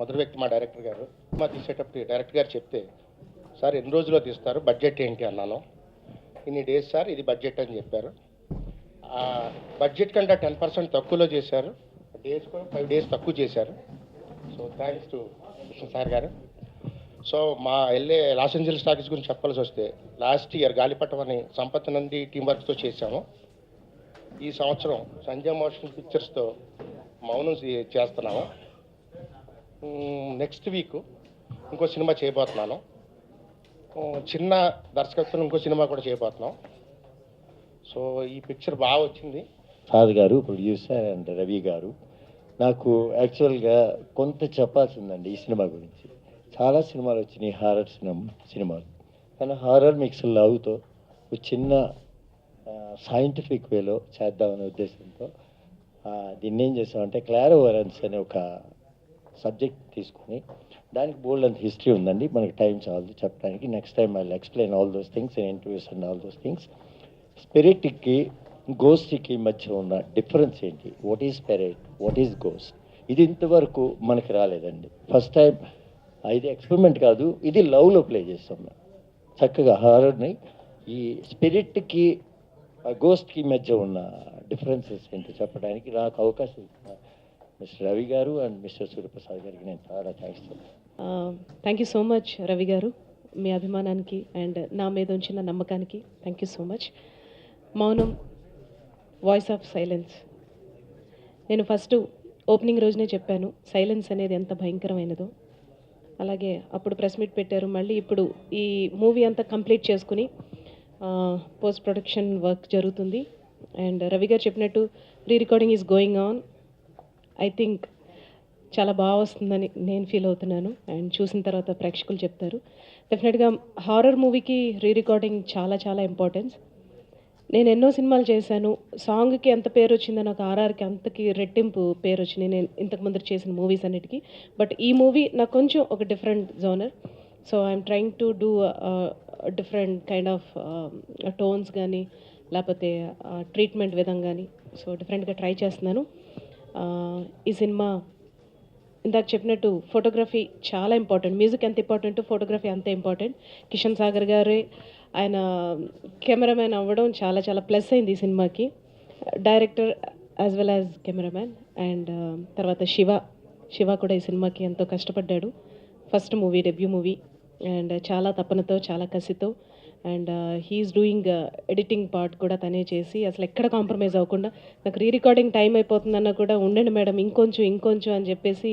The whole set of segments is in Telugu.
మొదటి వ్యక్తి మా డైరెక్టర్ గారు. సినిమా తీసేటప్పుడు డైరెక్టర్ గారు చెప్తే, సార్ ఎన్ని రోజుల్లో తీస్తారు, బడ్జెట్ ఏంటి అన్నాను. ఇన్ని డేస్ సార్, ఇది బడ్జెట్ అని చెప్పారు. బడ్జెట్ కంటే 10% తక్కువలో చేశారు. డేస్ కూడా 5 డేస్ తక్కువ చేశారు. So thanks to Krishna sir గారు. సో మా లాస్ ఏంజల్స్ టాకీస్ గురించి చెప్పాల్సి వస్తే, లాస్ట్ ఇయర్ గాలిపటం అని సంపత్ నంది టీం వర్క్తో చేశాము. ఈ సంవత్సరం సంజయ్ మోషన్ పిక్చర్స్తో మౌనం చేస్తున్నాము. నెక్స్ట్ వీక్ ఇంకో సినిమా చేయబోతున్నాను. చిన్న దర్శకత్వం ఇంకో సినిమా కూడా చేయబోతున్నాం. సో ఈ పిక్చర్ బాగా వచ్చింది. సార్ గారు, ప్రొడ్యూసర్ అండ్ రవి గారు, నాకు యాక్చువల్గా కొంత చెప్పాల్సిందండి ఈ సినిమా గురించి. చాలా సినిమాలు వచ్చినాయి, హారర్ సినిమాలు, కానీ హారర్ మిక్స్ లవ్తో ఒక చిన్న సైంటిఫిక్ వేలో చేద్దామనే ఉద్దేశంతో దీన్ని ఏం చేస్తామంటే, క్లారోవరెన్స్ అనే ఒక సబ్జెక్ట్ తీసుకుని, దానికి బోల్డ్ అంత హిస్టరీ ఉందండి. మనకి టైం చాలదు చెప్పడానికి. Next time I explain all those things in interviews and all those things. స్పిరిట్కి గోస్ట్కి మధ్య ఉన్న డిఫరెన్స్ ఏంటి, what is spirit, what is ghost, ఇది ఇంతవరకు మనకి రాలేదండి. First time. ఇది ఎక్స్పెరిమెంట్ కాదు, ఇది లవ్లో ప్లే చేస్తాం మేము చక్కగా హారర్ని. ఈ స్పిరిట్కి గోస్ట్కి మధ్య ఉన్న డిఫరెన్సెస్ ఏంటో చెప్పడానికి నాకు అవకాశం ఇచ్చిన మిస్టర్ రవి గారు అండ్ మిస్టర్ సూర్యప్రసాద్ గారికి నేను చాలా థ్యాంక్స్ చెప్తాను. Thank you so much Ravi గారు, మీ అభిమానానికి అండ్ నా మీద ఉంచిన నమ్మకానికి థ్యాంక్ యూ సో మచ్. మౌనం, వాయిస్ ఆఫ్ సైలెన్స్. నేను ఫస్ట్ ఓపెనింగ్ రోజునే చెప్పాను సైలెన్స్ అనేది ఎంత భయంకరమైనదో. అలాగే అప్పుడు ప్రెస్ మీట్ పెట్టారు. మళ్ళీ ఇప్పుడు ఈ మూవీ అంతా కంప్లీట్ చేసుకుని పోస్ట్ ప్రొడక్షన్ వర్క్ జరుగుతుంది. అండ్ రవి గారు చెప్పినట్టు re recording is going on. I think చాలా బాగా వస్తుందని నేను ఫీల్ అవుతున్నాను. అండ్ చూసిన తర్వాత ప్రేక్షకులు చెప్తారు. డెఫినెట్గా హారర్ మూవీకి రీ రికార్డింగ్ చాలా చాలా ఇంపార్టెన్స్. నేను ఎన్నో సినిమాలు చేశాను. సాంగ్కి ఎంత పేరు వచ్చిందో నాకు ఆర్ఆర్కి అంతకి రెట్టింపు పేరు వచ్చింది నేను ఇంతకుముందు చేసిన మూవీస్ అన్నిటికీ. బట్ ఈ మూవీ నాకు కొంచెం ఒక different genre. So I'm trying to do different kind of tones కానీ లేకపోతే ట్రీట్మెంట్ విధంగా కానీ సో డిఫరెంట్గా ట్రై చేస్తున్నాను. ఈ సినిమా ఇందాక చెప్పినట్టు ఫోటోగ్రఫీ చాలా ఇంపార్టెంట్. మ్యూజిక్ ఎంత ఇంపార్టెంట్, ఫోటోగ్రఫీ అంతే ఇంపార్టెంట్. కిషన్ సాగర్ గారే ఆయన కెమెరామ్యాన్ అవ్వడం చాలా చాలా ప్లస్ అయింది ఈ సినిమాకి. Director as well as cameraman. And తర్వాత శివ కూడా ఈ సినిమాకి ఎంతో కష్టపడ్డాడు. First movie, debut movie. And చాలా తపనతో, చాలా కసితో. And he is doing editing part కూడా తనే చేసి అసలు ఎక్కడ కాంప్రమైజ్ అవ్వకుండా, నాకు రీ రికార్డింగ్ టైం అయిపోతుందన్నా కూడా ఉండండి మేడం ఇంకొంచెం అని చెప్పేసి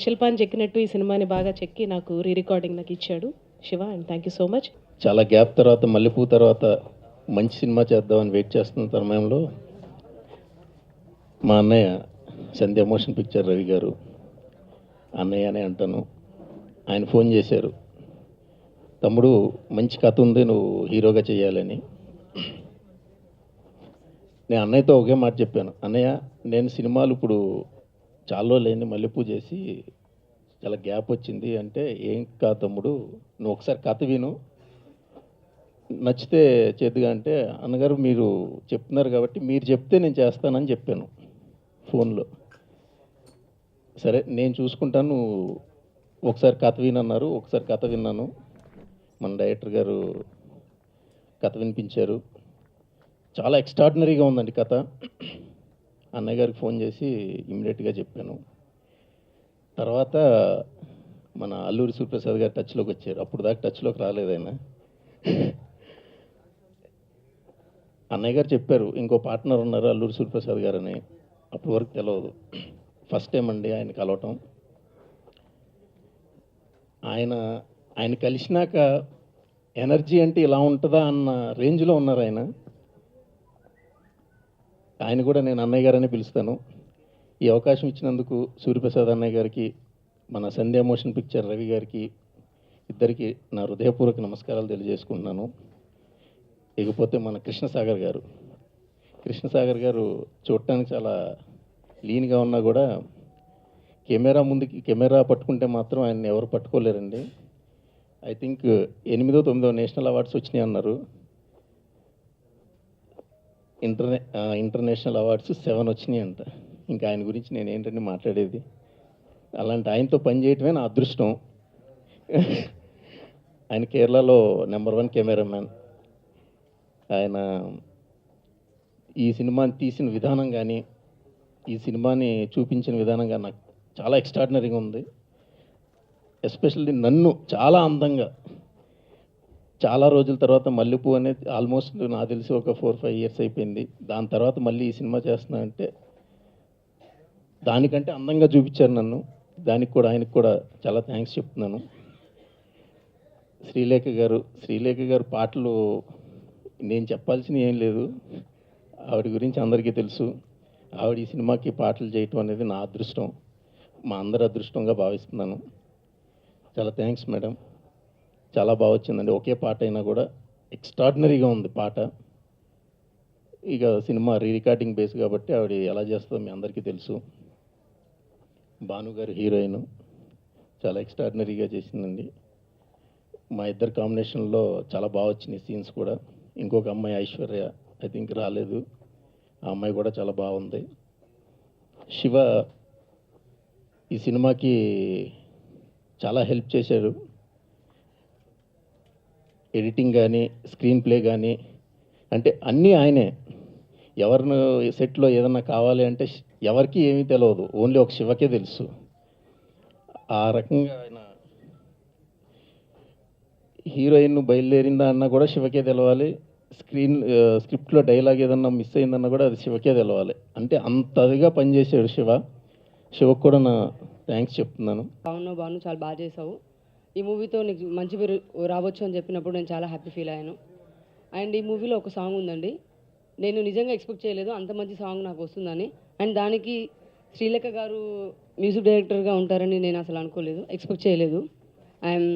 శిల్పాన్ని చెక్కినట్టు ఈ సినిమాని బాగా చెక్కి నాకు రీ రికార్డింగ్ నాకు ఇచ్చాడు Shiva. And thank you so much. చాలా గ్యాప్ తర్వాత, మల్లెపూ తర్వాత మంచి సినిమా చేద్దామని వెయిట్ చేస్తున్న సమయంలో మా అన్నయ్య సంధ్య మోషన్ పిక్చర్ రవి గారు, అన్నయ్య అనే అంటాను, ఆయన ఫోన్ చేశారు, తమ్ముడు మంచి కథ ఉంది, నువ్వు హీరోగా చేయాలని. నేను అన్నయ్యతో ఒకే మాట చెప్పాను, అన్నయ్య నేను సినిమాలు ఇప్పుడు చాలా రోజులైంది మల్లెపూ చేసి చాలా గ్యాప్ వచ్చింది అంటే, ఏం కాదు తమ్ముడు, నువ్వు ఒకసారి కథ విను, నచ్చితే చేద్దుగా అంటే, అన్నగారు మీరు చెప్తున్నారు కాబట్టి మీరు చెప్తే నేను చేస్తానని చెప్పాను ఫోన్లో. సరే నేను చూసుకుంటాను, ఒకసారి కథ వినన్నారు. ఒకసారి కథ విన్నాను. మన డైరెక్టర్ గారు కథ వినిపించారు. చాలా ఎక్స్ట్రాడినరీగా ఉందండి కథ. అన్నయ్య గారికి ఫోన్ చేసి ఇమ్మీడియట్గా చెప్పాను. తర్వాత మన అల్లూరి సూర్యప్రసాద్ గారు టచ్లోకి వచ్చారు. అప్పుడు దాకా టచ్లోకి రాలేదు ఆయన. అన్నయ్య గారు చెప్పారు ఇంకో పార్ట్నర్ ఉన్నారు అల్లూరి సూర్యప్రసాద్ గారు అని. అప్పటి వరకు తెలియదు. ఫస్ట్ టైం అండి ఆయన కలవటం. ఆయన కలిసినాక ఎనర్జీ అంటే ఇలా ఉంటుందా అన్న రేంజ్లో ఉన్నారు ఆయన. ఆయన కూడా నేను అన్నయ్య గారని పిలుస్తాను. ఈ అవకాశం ఇచ్చినందుకు సూర్యప్రసాద్ అన్నయ్య గారికి, మన సంధ్యా మోషన్ పిక్చర్ రవి గారికి, ఇద్దరికి నా హృదయపూర్వక నమస్కారాలు తెలియజేసుకుంటున్నాను. ఇకపోతే మన కృష్ణసాగర్ గారు చూడటానికి చాలా లీన్గా ఉన్నా కూడా కెమెరా పట్టుకుంటే మాత్రం ఆయన్ని ఎవరు పట్టుకోలేరండి. ఐ థింక్ 8వ 9వ నేషనల్ అవార్డ్స్ వచ్చినాయి అన్నారు. ఇంటర్నేషనల్ అవార్డ్స్ 7 వచ్చినాయి అంట. ఇంకా ఆయన గురించి నేను ఏంటంటే మాట్లాడేది. అలాంటి ఆయనతో పనిచేయటమే నా అదృష్టం. ఆయన కేరళలో #1 కెమెరామ్యాన్. ఆయన ఈ సినిమాని తీసిన విధానం కానీ, ఈ సినిమాని చూపించిన విధానం కానీ నాకు చాలా ఎక్స్ట్రాడినరీగా ఉంది. ఎస్పెషల్లీ నన్ను చాలా అందంగా, చాలా రోజుల తర్వాత మల్లెపూ అనేది ఆల్మోస్ట్ నాకు తెలిసి ఒక 4-5 ఇయర్స్ అయిపోయింది. దాని తర్వాత మళ్ళీ ఈ సినిమా చేస్తున్నా అంటే దానికంటే అందంగా చూపించారు నన్ను. దానికి కూడా ఆయనకు కూడా చాలా థ్యాంక్స్ చెప్తున్నాను. శ్రీలేఖ గారు పాటలు నేను చెప్పాల్సినవి ఏం లేదు, ఆవిడ గురించి అందరికీ తెలుసు. ఆవిడ ఈ సినిమాకి పాటలు చేయటం అనేది నా అదృష్టం, మా అందరి అదృష్టంగా భావిస్తున్నాను. చాలా థ్యాంక్స్ మేడం. చాలా బాగా వచ్చిందండి. ఒకే పాట అయినా కూడా ఎక్స్ట్రాడినరీగా ఉంది పాట. ఇక సినిమా రికార్డింగ్ బేస్ కాబట్టి ఆవిడ ఎలా చేస్తుందో మీ అందరికీ తెలుసు. భాను గారు హీరోయిన్ చాలా ఎక్స్ట్రాడినరీగా చేసిందండి. మా ఇద్దరు కాంబినేషన్లో చాలా బాగా వచ్చినాయి సీన్స్ కూడా. ఇంకొక అమ్మాయి ఐశ్వర్య ఐ థింక్ రాలేదు, ఆ అమ్మాయి కూడా చాలా బాగుంది. శివ ఈ సినిమాకి చాలా హెల్ప్ చేశాడు. ఎడిటింగ్ కానీ, స్క్రీన్ ప్లే కానీ, అంటే అన్నీ ఆయనే. ఎవరిని సెట్లో ఏదన్నా కావాలి అంటే ఎవరికి ఏమీ తెలియదు, ఓన్లీ ఒక శివకే తెలుసు. ఆ రకంగా ఆయన హీరోయిన్ బయలుదేరిందా అన్నా కూడా శివకే తెలవాలి. స్క్రిప్ట్లో డైలాగ్ ఏదన్నా మిస్ అయిందన్నా కూడా అది శివకే తెలవాలి. అంటే అంతగా పనిచేసాడు శివకు కూడా నా థ్యాంక్స్ చెప్తున్నాను. బాను చాలా బాగా చేసావు. ఈ మూవీతో నీకు మంచి పేరు రావచ్చు అని చెప్పినప్పుడు నేను చాలా హ్యాపీ ఫీల్ అయ్యాను. అండ్ ఈ మూవీలో ఒక సాంగ్ ఉందండి, నేను నిజంగా ఎక్స్పెక్ట్ చేయలేదు అంత మంచి సాంగ్ నాకు వస్తుందని. అండ్ దానికి శ్రీలేఖ గారు మ్యూజిక్ డైరెక్టర్గా ఉంటారని నేను అసలు అనుకోలేదు, ఎక్స్పెక్ట్ చేయలేదు. ఐఎమ్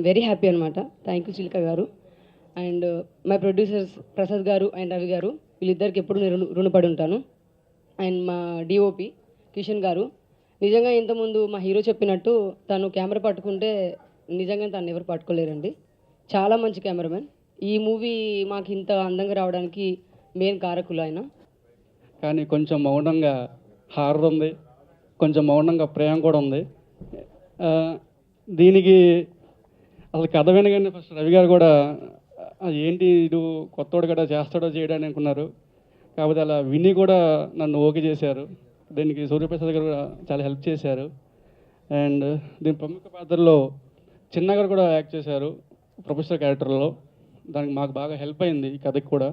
వెరీ హ్యాపీ అనమాట. థ్యాంక్ యూ శ్రీలేఖ గారు. అండ్ మై ప్రొడ్యూసర్స్ ప్రసాద్ గారు అండ్ రవి గారు, వీళ్ళిద్దరికి ఎప్పుడు నేను రుణపడి ఉంటాను. అండ్ మా డిఓపి కిషన్ గారు, నిజంగా ఇంతకుముందు మా హీరో చెప్పినట్టు తను కెమెరా పట్టుకుంటే నిజంగా తను ఎవరు పట్టుకోలేరండి. చాలా మంచి కెమెరామెన్. ఈ మూవీ మాకు ఇంత అందంగా రావడానికి మెయిన్ కారకులు ఆయన. కానీ కొంచెం మౌనంగా హారర్ ఉంది, కొంచెం మౌనంగా ప్రేమ కూడా ఉంది. దీనికి అసలు కథ వినగానే ఫస్ట్ రవి గారు కూడా ఏంటి ఇటు కొత్తోడు కూడా చేస్తాడో చేయడానికి అనుకున్నారు. కాకపోతే అలా విని కూడా నన్ను ఓకే చేశారు. దీనికి సూర్యప్రసాద్ గారు కూడా చాలా హెల్ప్ చేశారు. అండ్ దీని ప్రముఖ పాత్రలో చిన్న గారు కూడా యాక్ట్ చేశారు ప్రొఫెసర్ క్యారెక్టర్లో. దానికి మాకు బాగా హెల్ప్ అయింది ఈ కథకి కూడా.